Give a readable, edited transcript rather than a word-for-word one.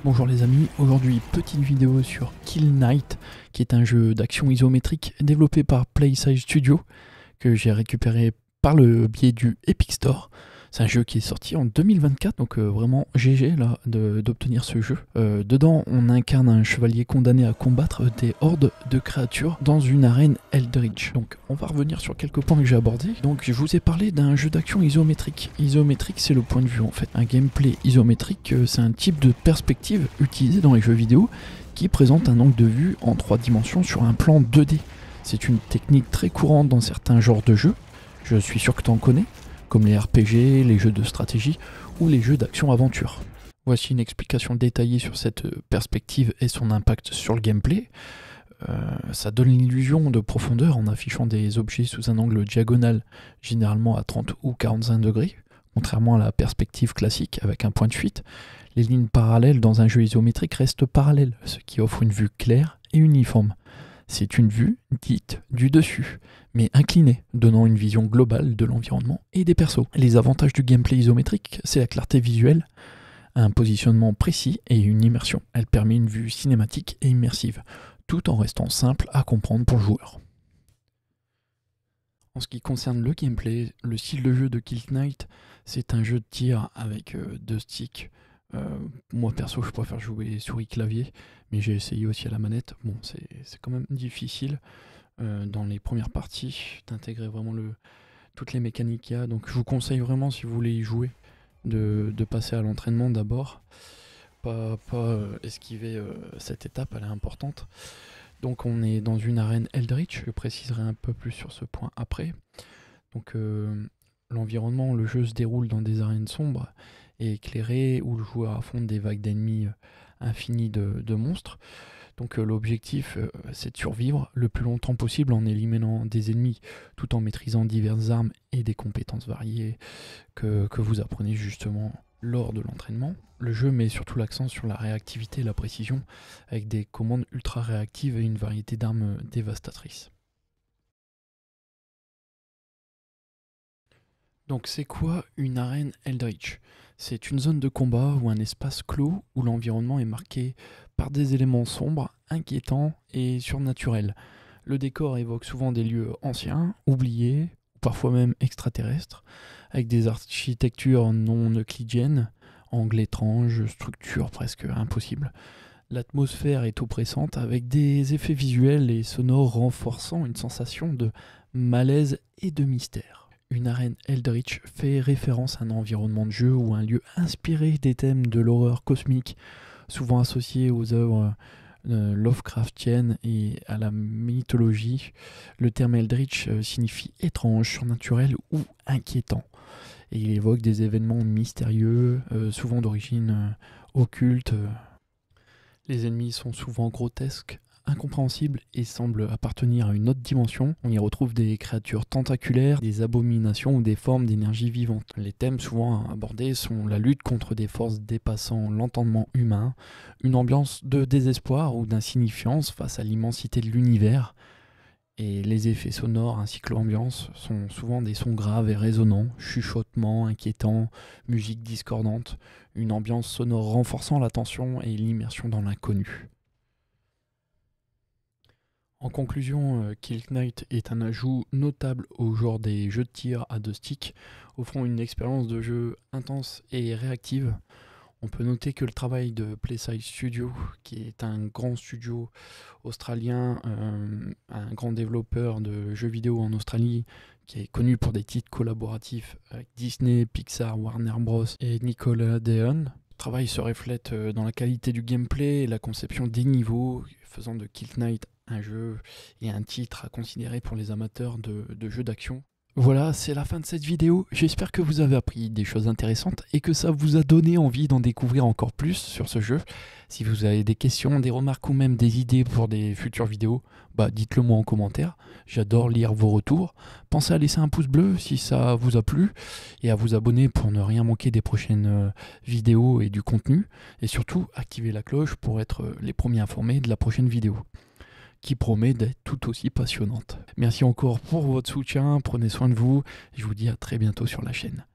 Bonjour les amis, aujourd'hui petite vidéo sur Kill Knight, qui est un jeu d'action isométrique développé par PlaySide Studio, que j'ai récupéré par le biais du Epic Store. C'est un jeu qui est sorti en 2024, donc vraiment GG là d'obtenir ce jeu. Dedans, on incarne un chevalier condamné à combattre des hordes de créatures dans une arène Eldritch. Donc on va revenir sur quelques points que j'ai abordés. Donc je vous ai parlé d'un jeu d'action isométrique. Isométrique, c'est le point de vue en fait. Un gameplay isométrique, c'est un type de perspective utilisé dans les jeux vidéo qui présente un angle de vue en 3 dimensions sur un plan 2D. C'est une technique très courante dans certains genres de jeux. Je suis sûr que tu en connais, comme les RPG, les jeux de stratégie ou les jeux d'action-aventure. Voici une explication détaillée sur cette perspective et son impact sur le gameplay. Ça donne l'illusion de profondeur en affichant des objets sous un angle diagonal, généralement à 30 ou 45 degrés, contrairement à la perspective classique avec un point de fuite. Les lignes parallèles dans un jeu isométrique restent parallèles, ce qui offre une vue claire et uniforme. C'est une vue dite du dessus, mais inclinée, donnant une vision globale de l'environnement et des persos. Les avantages du gameplay isométrique, c'est la clarté visuelle, un positionnement précis et une immersion. Elle permet une vue cinématique et immersive, tout en restant simple à comprendre pour le joueur. En ce qui concerne le gameplay, le style de jeu de Kill Knight, c'est un jeu de tir avec 2 sticks. Moi perso je préfère jouer souris clavier, mais j'ai essayé aussi à la manette. Bon, c'est quand même difficile dans les premières parties d'intégrer vraiment toutes les mécaniques qu'il y a, donc je vous conseille vraiment, si vous voulez y jouer, de passer à l'entraînement d'abord, pas esquiver cette étape, elle est importante. Donc on est dans une arène Eldritch, je préciserai un peu plus sur ce point après. Donc l'environnement, le jeu se déroule dans des arènes sombres et éclairées où le joueur affronte des vagues d'ennemis infinies de monstres. Donc l'objectif, c'est de survivre le plus longtemps possible en éliminant des ennemis, tout en maîtrisant diverses armes et des compétences variées que vous apprenez justement lors de l'entraînement. Le jeu met surtout l'accent sur la réactivité et la précision, avec des commandes ultra réactives et une variété d'armes dévastatrices. Donc c'est quoi une arène Eldritch? C'est une zone de combat ou un espace clos où l'environnement est marqué par des éléments sombres, inquiétants et surnaturels. Le décor évoque souvent des lieux anciens, oubliés, ou parfois même extraterrestres, avec des architectures non euclidiennes, angles étranges, structures presque impossibles. L'atmosphère est oppressante avec des effets visuels et sonores renforçant une sensation de malaise et de mystère. Une arène Eldritch fait référence à un environnement de jeu ou un lieu inspiré des thèmes de l'horreur cosmique, souvent associés aux œuvres Lovecraftiennes et à la mythologie. Le terme Eldritch signifie étrange, surnaturel ou inquiétant. Et il évoque des événements mystérieux, souvent d'origine occulte. Les ennemis sont souvent grotesques, incompréhensibles et semblent appartenir à une autre dimension. On y retrouve des créatures tentaculaires, des abominations ou des formes d'énergie vivante. Les thèmes souvent abordés sont la lutte contre des forces dépassant l'entendement humain, une ambiance de désespoir ou d'insignifiance face à l'immensité de l'univers, et les effets sonores ainsi que l'ambiance sont souvent des sons graves et résonnants, chuchotements inquiétants, musique discordante, une ambiance sonore renforçant la tension et l'immersion dans l'inconnu. En conclusion, Kill Knight est un ajout notable au genre des jeux de tir à 2 sticks, offrant une expérience de jeu intense et réactive. On peut noter que le travail de PlaySide Studio, qui est un grand studio australien, un grand développeur de jeux vidéo en Australie, qui est connu pour des titres collaboratifs avec Disney, Pixar, Warner Bros. Et Nickelodeon. Le travail se reflète dans la qualité du gameplay et la conception des niveaux, faisant de Kill Knight un jeu et un titre à considérer pour les amateurs de jeux d'action. Voilà, c'est la fin de cette vidéo. J'espère que vous avez appris des choses intéressantes et que ça vous a donné envie d'en découvrir encore plus sur ce jeu. Si vous avez des questions, des remarques ou même des idées pour des futures vidéos, dites-le moi en commentaire. J'adore lire vos retours. Pensez à laisser un pouce bleu si ça vous a plu et à vous abonner pour ne rien manquer des prochaines vidéos et du contenu. Et surtout, activez la cloche pour être les premiers informés de la prochaine vidéo, qui promet d'être tout aussi passionnante. Merci encore pour votre soutien, prenez soin de vous, et je vous dis à très bientôt sur la chaîne.